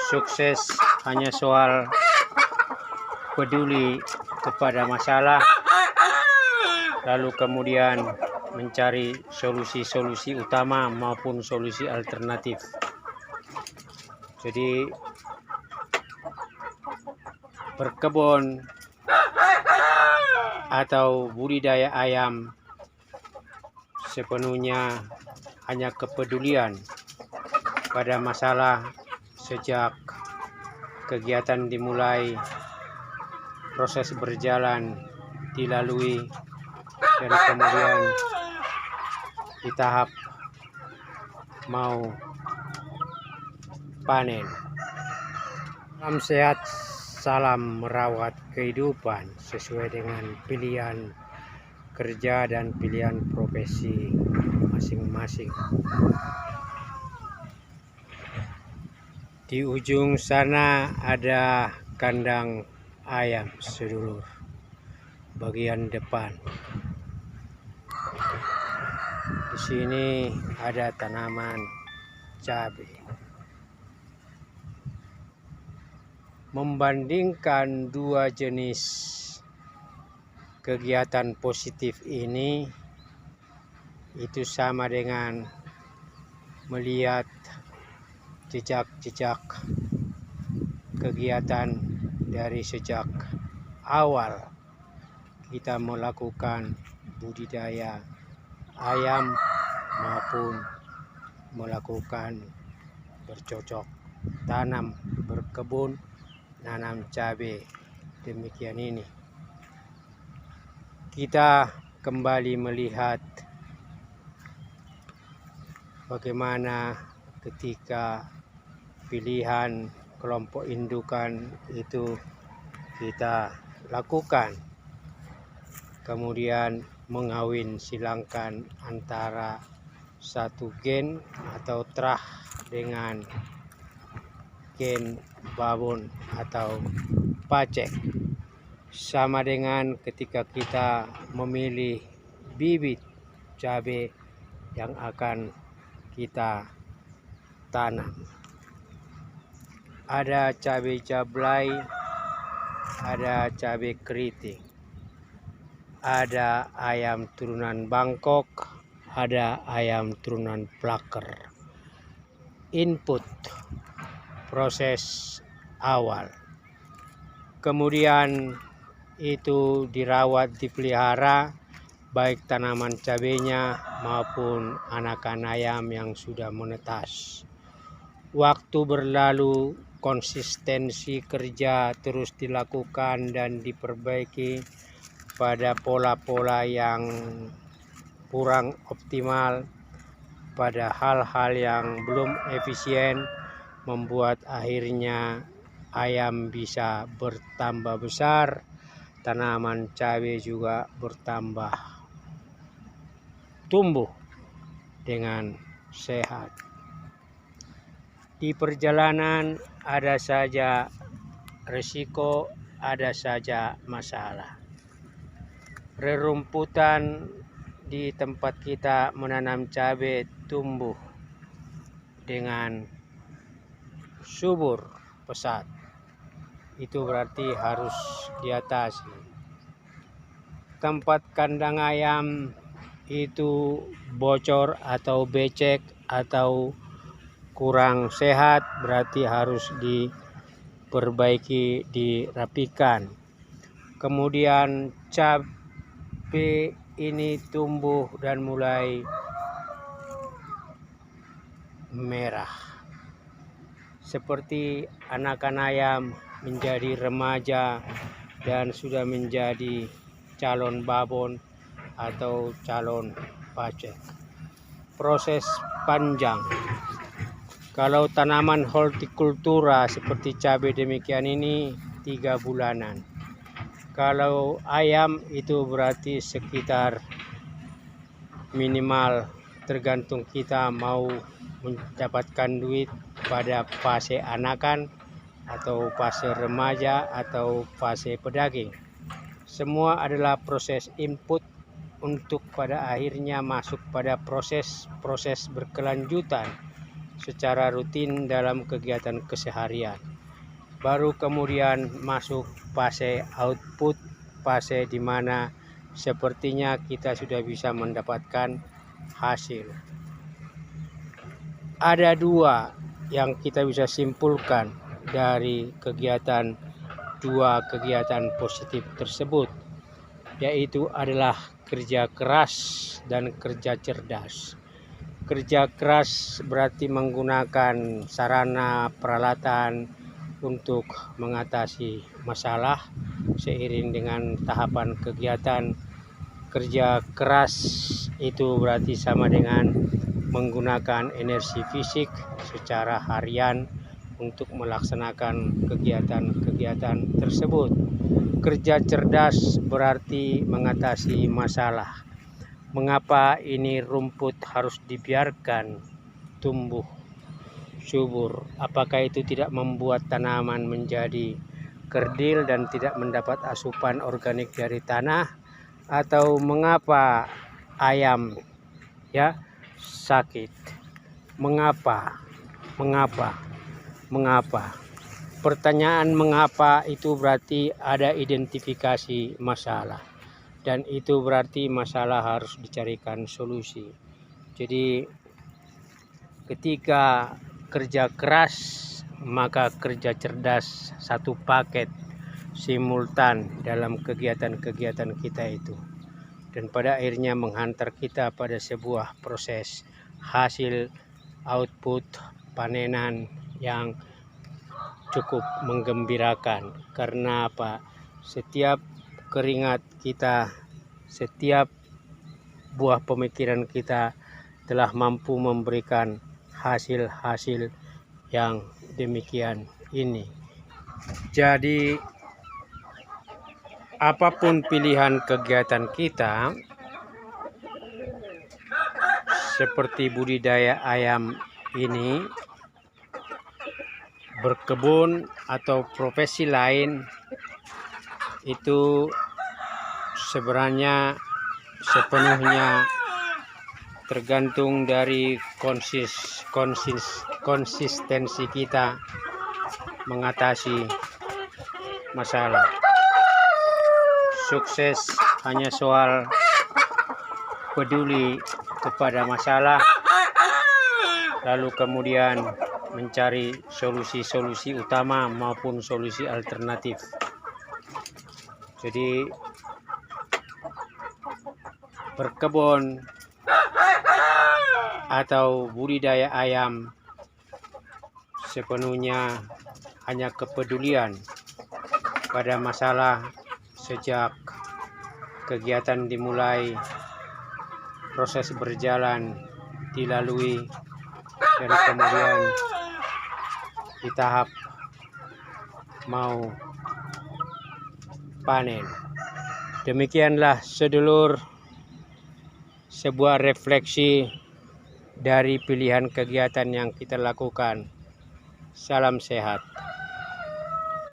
sukses hanya soal peduli kepada masalah, lalu kemudian mencari solusi-solusi utama maupun solusi alternatif. Jadi berkebun atau budidaya ayam sepenuhnya hanya kepedulian pada masalah sejak kegiatan dimulai, proses berjalan, dilalui, dan kemudian di tahap mau panen. Salam sehat, salam merawat kehidupan sesuai dengan pilihan kerja dan pilihan profesi masing-masing. Di ujung sana ada kandang ayam sedulur, bagian depan. Di sini ada tanaman cabai. Membandingkan dua jenis kegiatan positif ini, itu sama dengan melihat jejak-jejak kegiatan dari sejak awal kita melakukan budidaya ayam maupun melakukan bercocok tanam, berkebun, nanam cabai. Demikian ini kita kembali melihat bagaimana ketika pilihan kelompok indukan itu kita lakukan, kemudian mengawin silangkan antara satu gen atau terah dengan gen babon atau pacek, sama dengan ketika kita memilih bibit cabai yang akan kita tanam. Ada cabai jablay, ada cabai keriting, ada ayam turunan Bangkok, ada ayam turunan Plaker. Input proses awal, kemudian itu dirawat, dipelihara, baik tanaman cabainya maupun anakan ayam yang sudah menetas. Waktu berlalu, konsistensi kerja terus dilakukan dan diperbaiki pada pola-pola yang kurang optimal, pada hal-hal yang belum efisien, membuat akhirnya ayam bisa bertambah besar, tanaman cabai juga bertambah tumbuh dengan sehat. Di perjalanan ada saja risiko, ada saja masalah. Rerumputan di tempat kita menanam cabai tumbuh dengan subur pesat. Itu berarti harus diatasi. Tempat kandang ayam itu bocor atau becek atau kurang sehat, berarti harus diperbaiki, dirapikan. Kemudian cabai ini tumbuh dan mulai merah. Seperti anakan ayam menjadi remaja dan sudah menjadi calon babon atau calon pacek. Proses panjang. Kalau tanaman hortikultura seperti cabai demikian ini 3 bulanan. Kalau ayam itu berarti sekitar minimal, tergantung kita mau mendapatkan duit pada fase anakan atau fase remaja atau fase pedaging. Semua adalah proses input untuk pada akhirnya masuk pada proses berkelanjutan secara rutin dalam kegiatan keseharian. Baru kemudian masuk fase output, fase di mana sepertinya kita sudah bisa mendapatkan hasil. Ada dua yang kita bisa simpulkan dari dua kegiatan positif tersebut, yaitu adalah kerja keras dan kerja cerdas. Kerja keras berarti menggunakan sarana peralatan untuk mengatasi masalah seiring dengan tahapan kegiatan. Kerja keras itu berarti sama dengan menggunakan energi fisik secara harian untuk melaksanakan kegiatan-kegiatan tersebut. Kerja cerdas berarti mengatasi masalah. Mengapa ini rumput harus dibiarkan tumbuh subur? Apakah itu tidak membuat tanaman menjadi kerdil dan tidak mendapat asupan organik dari tanah? Atau mengapa ayam sakit? Mengapa? Pertanyaan mengapa itu berarti ada identifikasi masalah. Dan itu berarti masalah harus dicarikan solusi. Jadi ketika kerja keras, maka kerja cerdas satu paket simultan dalam kegiatan-kegiatan kita itu. Dan pada akhirnya menghantar kita pada sebuah proses hasil output panenan yang cukup menggembirakan. Karena apa? Setiap keringat kita, setiap buah pemikiran kita telah mampu memberikan hasil-hasil yang demikian ini. Jadi apapun pilihan kegiatan kita, seperti budidaya ayam ini, berkebun atau profesi lain, itu sebenarnya sepenuhnya tergantung dari konsistensi kita mengatasi masalah. Sukses hanya soal peduli kepada masalah, lalu kemudian mencari solusi-solusi utama maupun solusi alternatif. Jadi berkebun atau budidaya ayam sepenuhnya hanya kepedulian pada masalah sejak kegiatan dimulai, proses berjalan, dilalui, dan kemudian di tahap mau panen. Demikianlah sedulur sebuah refleksi dari pilihan kegiatan yang kita lakukan. Salam sehat.